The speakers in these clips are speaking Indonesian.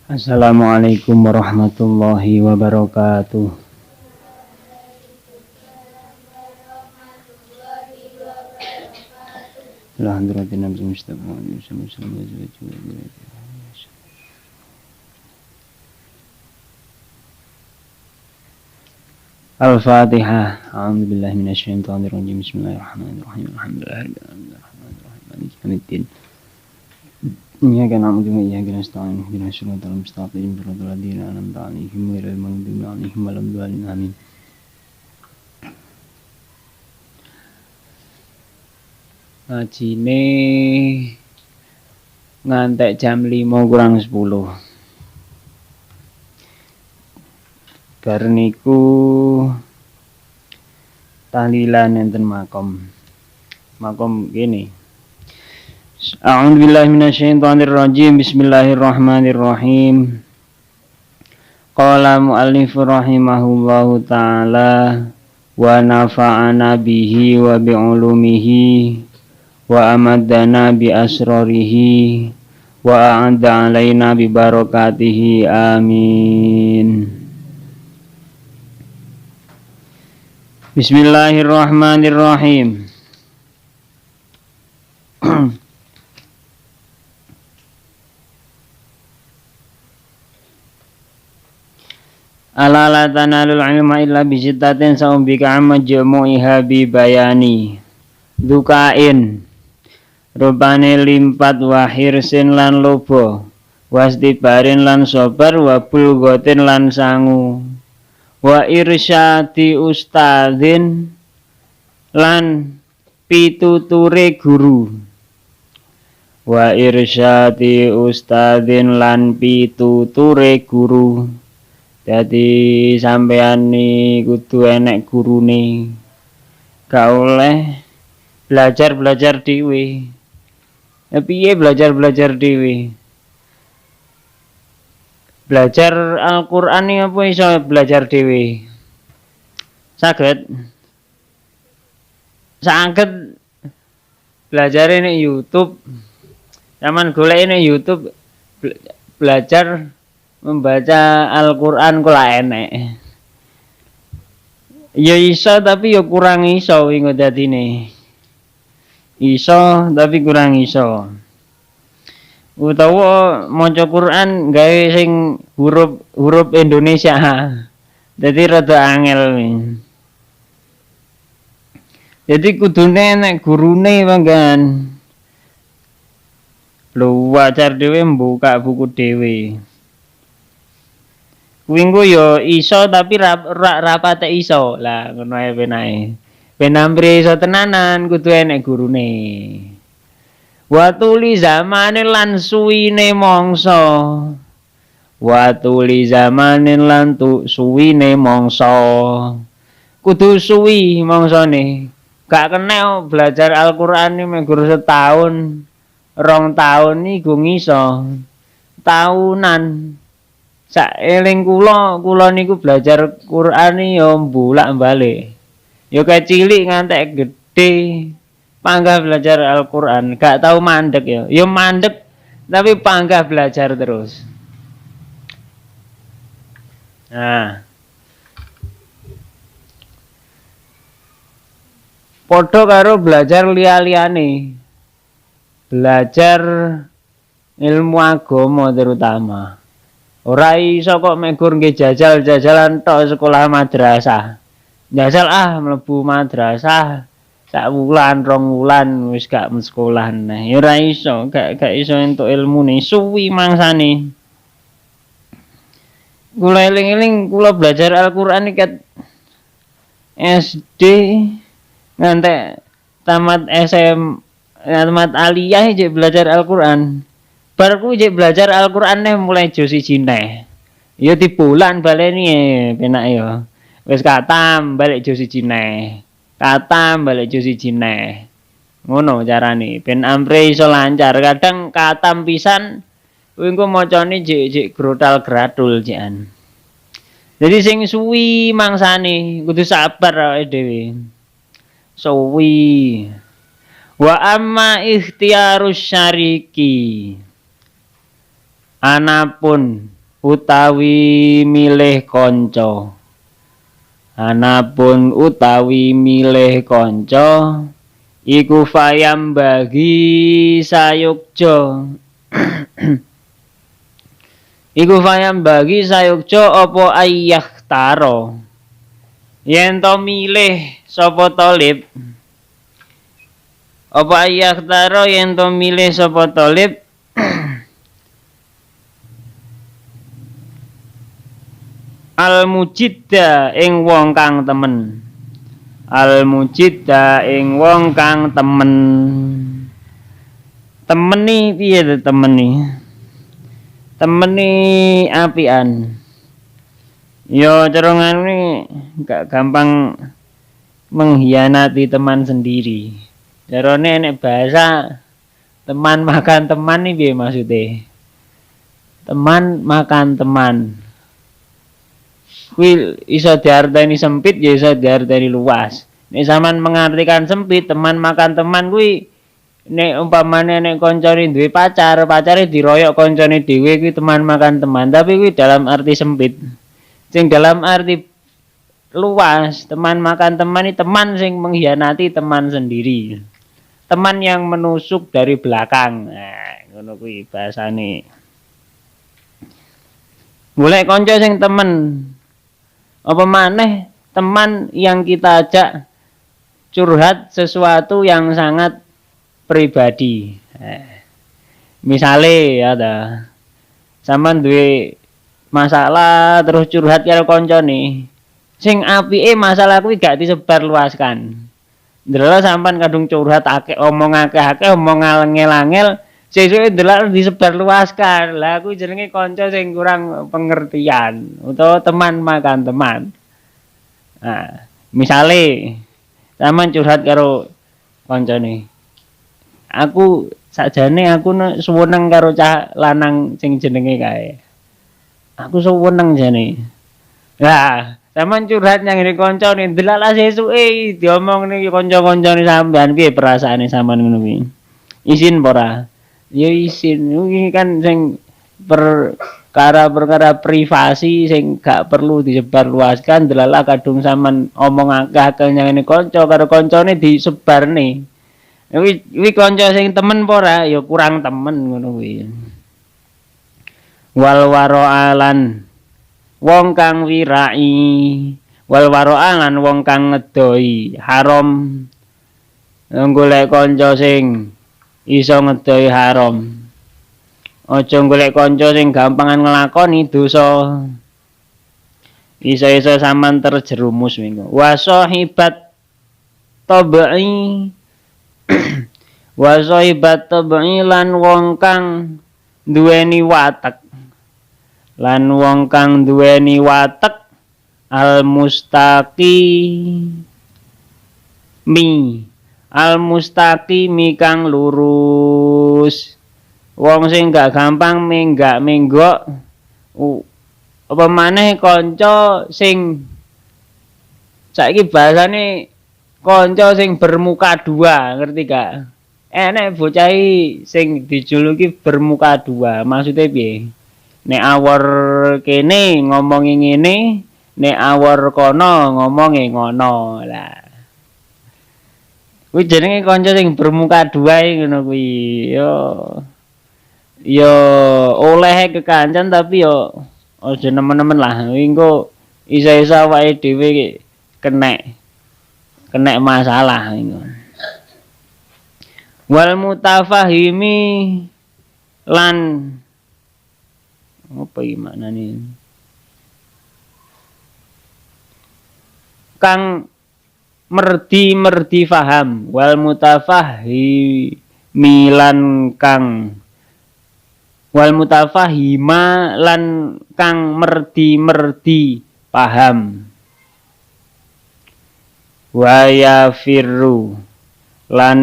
Assalamualaikum warahmatullahi wabarakatuh. Al-Fatihah. A'udzubillahi minasyaitonirrajim. Bismillahirrahmanirrahim. Alhamdulillahirabbil alamin. Maliki yaumiddin. Iyyaka na'budu wa iyyaka nasta'in. Ihdinas siratal mustaqim. Siratal ladzina an'amta 'alaihim ghairil maghdubi 'alaihim waladdallin. Amin. Ngajine ngantek jam 5 kurang 10. Bar niku tahlilan enten makom. Makom gini. A'udzubillahi minasyaitonirrajim. Bismillahirrahmanirrahim. Qala mu'allif rahimahullahu ta'ala wa nafa'ana bihi wa bi'ulumihi wa amadana bi asrarihi wa a'adda alaina bi barakatihi. Amin. Bismillahirrahmanirrahim. Ala la tanalul ilma illa bisittatin sa'umbika amma jumu'iha bi bayani dukain rupane limpat wa hirsin lan lobo wastibarin lan sobar wa bulgotin lan sangu wa irsyati ustadzin lan pituture guru wa irsyati ustadzin lan pituture guru. Jadi sampean ni kudu enek gurune. Gak oleh belajar dhewe. Piye belajar dhewe? Belajar Al-Qur'an iki apa iso belajar dhewe? Saged belajar ning YouTube. Zaman golek ning YouTube belajar membaca Al-Qur'an kula enek. Ya iso tapi ya kurang iso wingi dadine. Iso tapi kurang iso. Utawa maca Qur'an gawe sing huruf Indonesia. Dadi rada angel. Jadi kudune nek gurune manggan. Lu wajar dhewe mbuka buku dhewe. Kuwi yo iso tapi rapate iso. Lah ngono ae penae. Ben ampre iso tenanan kudu enek gurune. Wa tuli zamane lan suwine mangsa. Wa tuli zamane lan suwine mangsa. Kudu suwi mangsane. Gak kena belajar Al-Qur'an iki mek guru setahun, 2 tahun iku ngiso. Tahunan. Saeling kula niku belajar Qur'an ya bolak-balik. Ya kecilik ngantek gedhe panggah belajar Al-Qur'an, gak tau mandek ya. Ya mandek tapi panggah belajar terus. Nah. Padha karo belajar liya-liyane. Belajar ilmu agama terutama. Ora iso kok mek gur nggih jajal-jajalan tok sekolah madrasah. Jajal mlebu madrasah sak wulan 2 wulan wis gak sekolah neh. Ya ora iso, gak iso entuk ilmune, suwi mangsane. Kula eling-eling kula belajar Al-Qur'an iki SD ngantek tamat tamat aliyah iki belajar Al-Qur'an. Bar ku jek belajar Al-Qur'an neh mulai juz 1 neh. Ya di bulan baleni penak ya. Wis katam balik juz 1 neh. Katam balik juz 1 neh. Ngono carane ben ampre iso lancar. Kadang katam pisan kuwi engko macane jek grotal-gratul jekan. Jadi sing suwi mangsane kudu sabar awake dhewe. Suwi. Wa amma ikhtiyarus syariki. Anapun utawi milih kanca. Anapun utawi milih kanca iku fayam bagi sayukja. Iku fayam bagi sayukja apa ayah taro. Yen to milih sapa talib. Apa ayah taro yen to milih sapa talib. Al mujidda ing wong kang temen. Al mujidda ing wong kang temen. Temeni piye to temeni? Temeni apian. Yo cerongan ini gak gampang mengkhianati teman sendiri. Jarone nek bahasa teman makan teman nih piye maksudnya? Teman makan teman. Kuwi iso diarteni sempit ya iso diarteni luas. Nek sampean mengartikan sempit, teman makan teman kuwi nek umpamane nek kancane duwe pacar, pacare diroyok kancane dhewe kuwi teman makan teman, tapi kuwi dalam arti sempit. Sing dalam arti luas, teman makan teman ini teman sing mengkhianati teman sendiri. Teman yang menusuk dari belakang. Nah, ngono kuwi bahasane. Golek kanca sing temen. Apa maneh teman yang kita ajak curhat sesuatu yang sangat pribadi. Misale ya ta. Sampeyan duwe masalah terus curhat karo kancane. Sing apike masalah kuwi gak disebar luaskan. Ndelok sampean kadung curhat akeh omong akeh-akeh omong angel-angel sesuke ndelok disebar luaskan. Lah kuwi jenenge kanca sing kurang pengertian utawa teman makan teman. Nah, misale sampean curhat karo kancane. Aku sakjane aku suweneng karo cah lanang sing jenenge kae. Aku suweneng jane. Lah, sampean curhat nang ngene kancane, ndelok sesuke diomongne kanca-kancane sampean piye perasaane sampean ngono kuwi. Isin apa ora? Ya isin. Iki kan sing perkara-perkara privasi sing gak perlu disebar luaskan, delala kadung sampean omong akeh-akeh nang ngene kanca karo kancane disebarne. Kuwi kanca sing temen apa ora? Ya kurang temen ngono kuwi. Wal waro'alan wong kang wirai, wal waro'alan wong kang ngedoi haram. Golek kanca sing iso ngedoi haram. Aja golek kanca sing gampangan nglakoni dosa. Iso-iso sampean terjerumus minggu. Wa sahibat tabai wa sahibat tabai lan wong kang duweni watek. Lan wong kang duweni watek al mustaqi kang lurus. Wong sing gak gampang menggok apa maneh kanca sing saiki bahasane kanca sing bermuka dua, ngerti gak? Enek bocah sing dijuluki bermuka dua, maksudnya piye? Nek awor kene ngomongi ngene, nek awor kono ngomongi ngono. Lah. Kuwi jenenge kanca sing bermuka dua ngono kuwi. Yo oleh kekancan tapi yo aja nemen-nemen lah. Kuwi engko iso-iso awake dhewe kena masalah iku. Wal mutafahimi lan apa iki maknane? Kang merdi faham wal mutafahimilan kang wal mutafahima lan kang merdi paham. Wa yafirru lan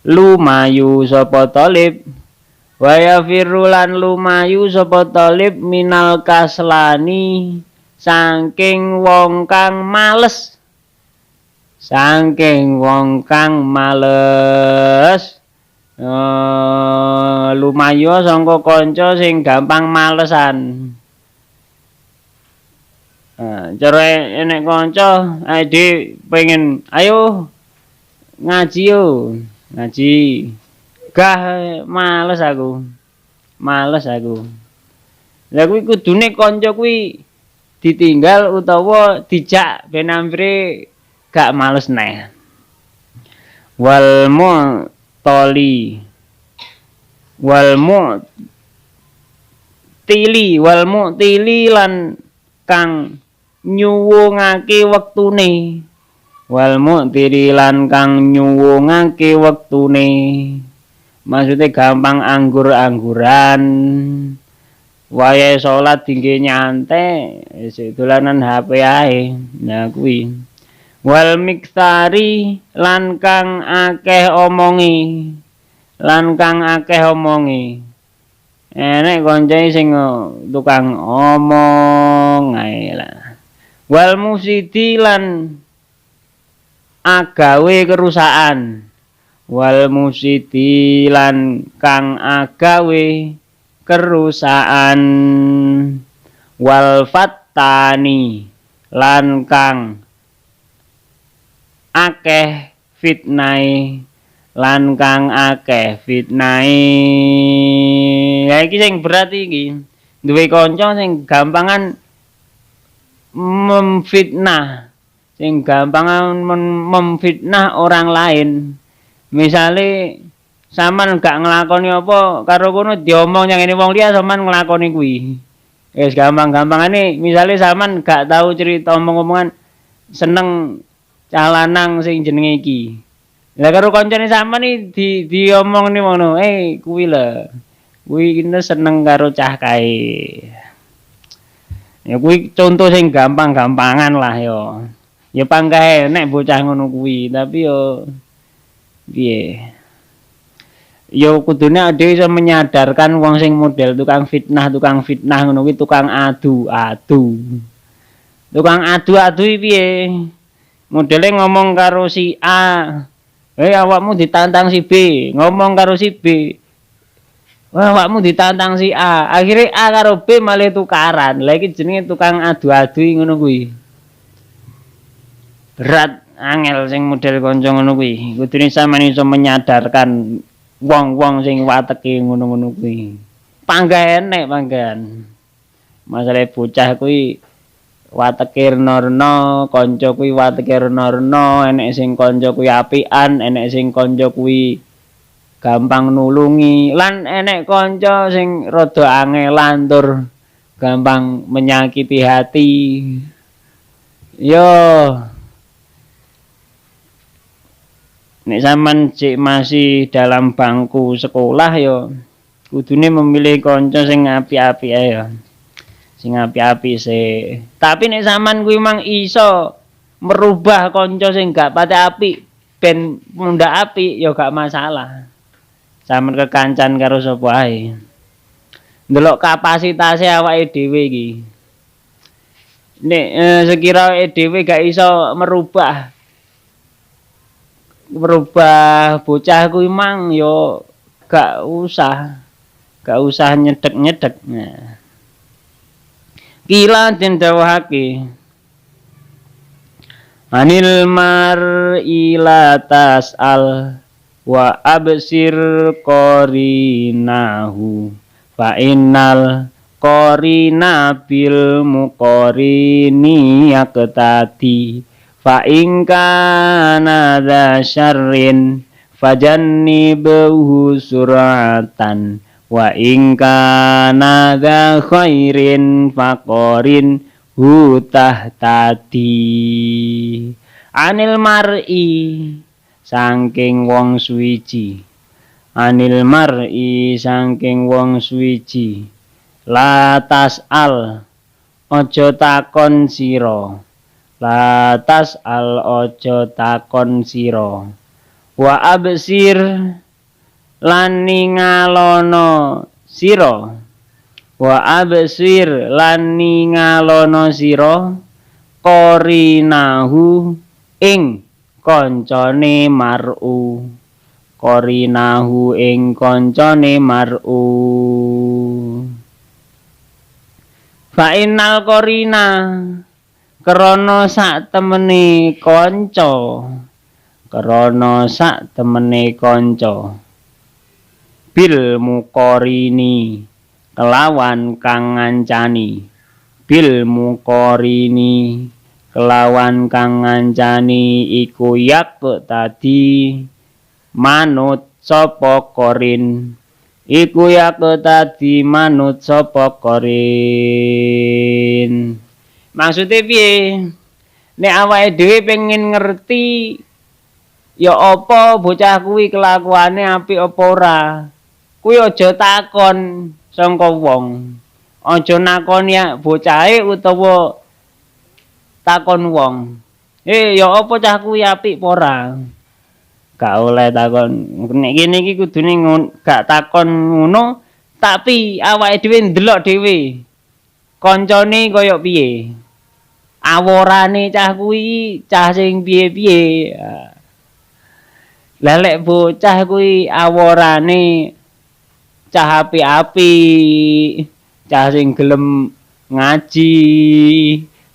lumayu sapa talib. Waya firulan lumayu sapa talib minal kaslani saking wong kang males. Saking wong kang males lumayu sangka kanca sing gampang malesan. Cara enek kanca ade pengen ayo ngaji yo. Ngaji. Gah males aku. Males aku. Lah kuwi kudune kanca kuwi ditinggal utawa dijak ben ampre gak males neh. Wal mu'tali wal mu'tili lan kang nyuwungake wektune. Wal mu'tili lan kang nyuwungake wektune. Maksudnya gampang anggur-angguran. Wayahe salat dingge nyantai, dolanan HP ae. Nah kuwi. Wal miktari lan kang akeh omongi. Lan kang akeh omongi. Enek koncoe sing tukang omong ae lah. Wal musidi lan agawe kerusakan. Wal musidi lan kang agawe kerusakan. Wal fattani lan kang akeh fitnahe lan kang akeh fitnahe. Ya iki sing berat iki. Duwe kanca sing gampangan memfitnah, sing gampangan memfitnah orang lain. Misale sampean gak nglakoni apa karo kono diomong yang ngene wong liya sampean nglakoni kuwi. Wis gampang-gampangane misale sampean gak tahu cerita omong-omongan seneng calanang sing jenenge iki. Lah karo kancane sampean iki diomongne ngono, kuwi lho. Kuwi kene seneng karo cah kae. Ya kuwi contoh sing gampang-gampangan lah ya. Ya pangkae nek bocah ngono kuwi, tapi yo piye? Yo kudune ade iso menyadarkan wong sing model tukang fitnah ngono kuwi tukang adu-adu. Tukang adu-adu iki piye? Modele ngomong karo si A, awakmu ditantang si B, ngomong karo si B. Wah, awakmu ditantang si A. Akhire A karo B malah tukaran. Lah iki jenenge tukang adu-adu ngono kuwi. Berat angel sing model kanca ngono kuwi. Kudune sampeyan iso menyadarkan wong-wong sing wateke ngono-ngono kuwi. Panggae enek panggaen. Masalah bocah kuwi wateke rena-rena, kanca kuwi wateke rena-rena, enek sing kanca kuwi apian, enek sing kanca kuwi gampang nulungi, lan enek kanca sing rada angelan tur gampang menyakiti hati. Yo nek sampean cek masih dalam bangku sekolah yo kudune memilih kanca sing apik-apik ae ya. Sing apik-apik sih. Tapi nek sampean kuwi mang iso merubah kanca sing gak pati apik ben mundak apik ya gak masalah. Sampeyan kekancan karo sapa ae. Ndelok kapasitase awake dhewe iki. Nek sekira awake dhewe gak iso merubah bocah kuwi mang ya gak usah nyedek-nyedek. Nah. Kila den dawuhake anil mar'i la tas'al wa absir qarinahu fa innal qarina bil muqarini yaqtati fa in kana dza syarrin fajannibuhu suratan wa in kana dza khairin faqarin hutahtati anil mar'i saking wong suwiji anil mar'i saking wong suwiji la tas'al aja takon sira la tas'al aja takon sira wa absir lan ningalono sira wa absir lan ningalono sira qarinahu ing kancane mar'u korinahu ing kancane mar'u fa innal korina krana sak temene kanca bil muqarini kelawan kang ngancani iku yak tadi manut sapa korin maksude piye nek awake dhewe pengen ngerti ya apa bocah kuwi kelakuane apik apa ora kuwi aja takon sangka wong aja nakoni bocahe utawa takon wong ya apa cah kuwi apik apa ora gak oleh takon nek kene iki kudune gak takon ngono tapi awake dhewe ndelok dhewe kancane kaya piye aworane cah kuwi cah sing piye-piye lek bocah kuwi aworane cah apik-apik cah sing gelem ngaji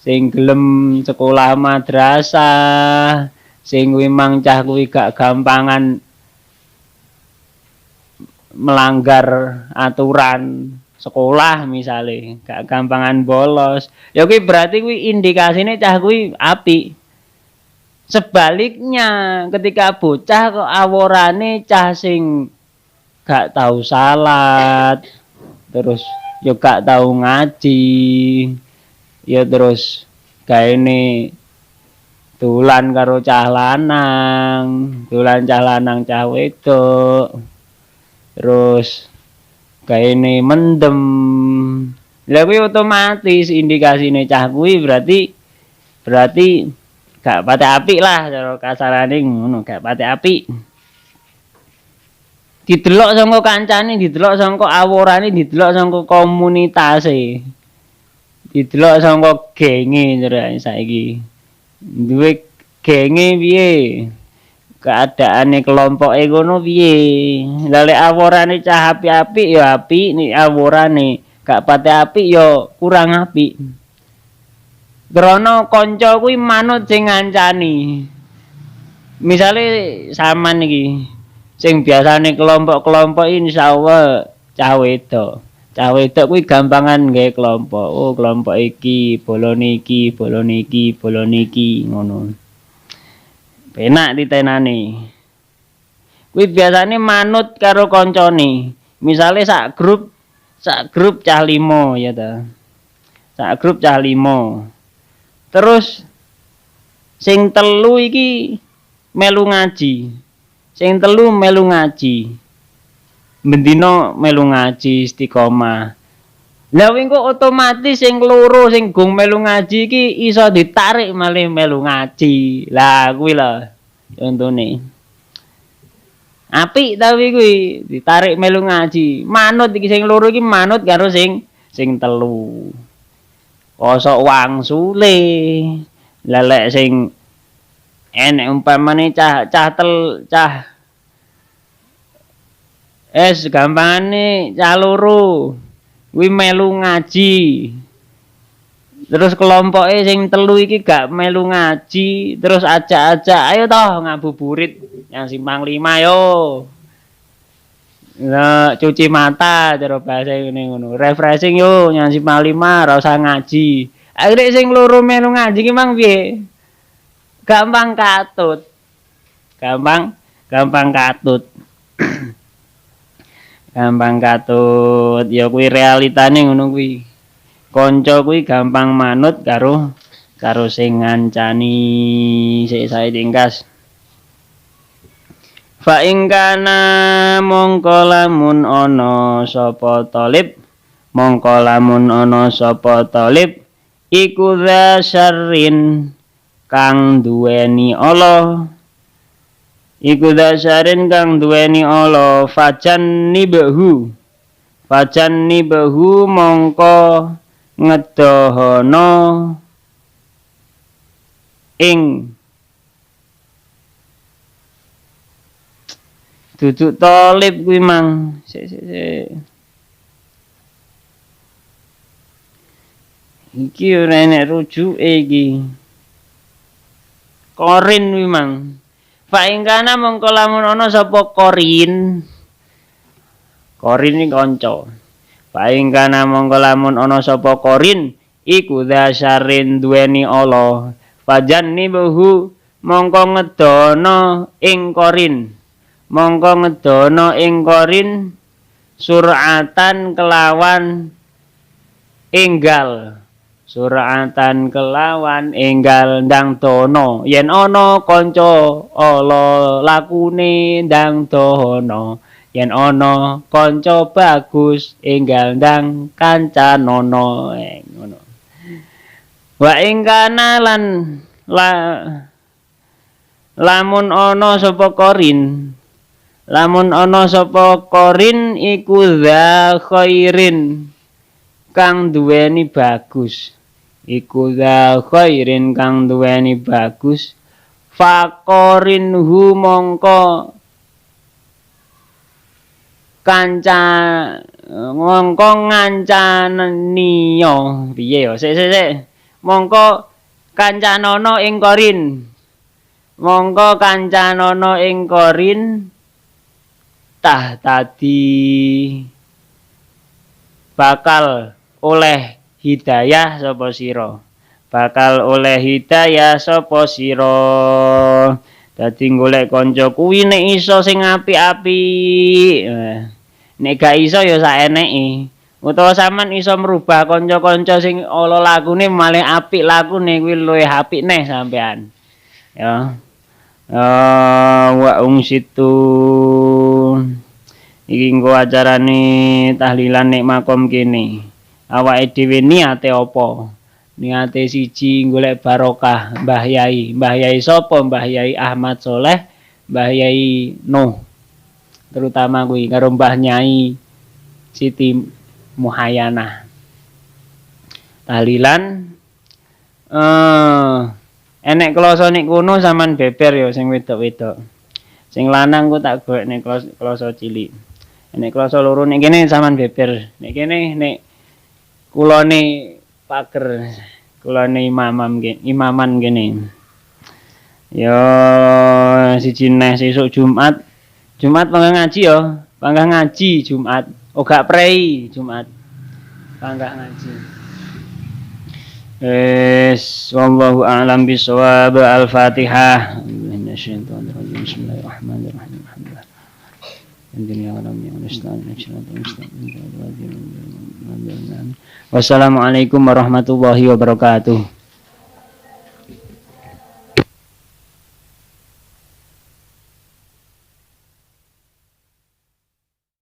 sing gelem sekolah madrasah sing kuwi mang cah kuwi gak gampangan melanggar aturan sekolah misale gak gampangan bolos ya kuwi berarti kuwi indikasine cah kuwi apik sebaliknya ketika bocah kok aworane cah sing gak tahu salat terus ya gak tahu ngaji ya terus gaene dolan karo cah lanang cah wedok terus gaene mendem lha kuwi otomatis indikasine cah kuwi berarti gak pati apik lah cara kasarane ngono gak pati apik didelok saka kancane didelok saka aworane didelok saka komunitase didelok saka genge jare saiki duwe genge piye keadaane kelompoke ngono piye lha lek aworane cah apik-apik ya apik nek aworane gak pati apik ya kurang apik Krana kanca kuwi manut sing ngancani. Misale sampean iki sing biasane kelompok-kelompok insyaallah cah wedok. Cah wedok kuwi gampangan nggawe kelompok. Oh, kelompok iki, bolone iki, bolone iki, bolone iki ngono. Penak ditenani. Kuwi biasane manut karo kancane. Misale sak grup cah 5 ya ta. Sak grup cah 5. Terus sing 3 iki melu ngaji. Sing 3 melu ngaji. Bendina melu ngaji istiqomah. Lah engko otomatis sing 2 sing gong melu ngaji iki iso ditarik malih melu ngaji. Lah kuwi lho contone. Apik tapi kuwi ditarik melu ngaji. Manut iki sing 2 iki manut karo sing 3. Kosok wangsule. Lah lek sing enek umpamane cah gampangane cah 2 kuwi melu ngaji. Terus kelompoke sing 3 iki gak melu ngaji, terus ajak-ajak ayo toh ngabuburit yang simpang 5 yo. Lah cuci mata cara bahasa ngene ngono. Refreshing yo yang simpang 5 ora usah ngaji. Akhire sing 2 melu ngaji ki mang piye? Gampang katut. Gampang katut. Gampang katut. Ya kuwi realitane ngono kuwi. Kanca kuwi gampang manut karo sing ngancani. Sik sae ringkas. Fa ing kana mongko lamun ana sapa talib iku syarrin kang duweni Allah fajan nibahu mongko ngedohono ing Duduk tolib kuwi mang. Sik. Iki ora enek rujuke iki. Korin kuwi mang. Fa ingkana mongko lamun ana sapa korin. Korin iki kanca. Fa ingkana mongko lamun ana sapa korin iku dasyarin duweni ala. Fajan nibuhu mongko ngedono ing korin. Mongko ngedono ing korin suratan kelawan enggal. Suratan kelawan enggal ndang dono yen ana kanca ala lakune ndang dono yen ana kanca bagus enggal ndang kancanono ngono wa ingkana lan lamun ana sapa korin iku za khairin kang duweni bagus iku za khairin kang duweni bagus faqorinhu mongko ngancaniya piye ya sik mongko kancanono ing korin tah tadi bakal oleh hidayah sapa sira dadi golek kanca kuwi nek iso sing apik-apik nek gak iso ya saeneke utawa sampean iso merubah kanca-kanca sing ala lakune malih apik lakune kuwi luwih apik neh sampean ya wa situ iki engko acarane tahlilan nek makom kene awake dhewe niate apa? Niate siji golek barokah Mbah Yai. Mbah Yai sapa? Mbah Yai Ahmad Soleh, Mbah Yai Nuh. Terutama kuwi karo Mbah Nyai Siti Muhayanah. Tahlilan enek kloso nek kono sampean beber ya sing wedok-wedok. Sing lanang ku tak golek nek kloso cilik. Nek kloso loro nek kene sampean beber. Nek kene nek kulone pager, kulone imaman kene. Ya siji neh sesuk Jumat. Jumat panggah ngaji ya, panggah ngaji Jumat. Oh gak prei Jumat. Panggah ngaji. Wallahu a'lam bishawab. Al-Fatihah. Bismillahirrahmanirrahim. Wassalamualaikum warahmatullahi wabarakatuh.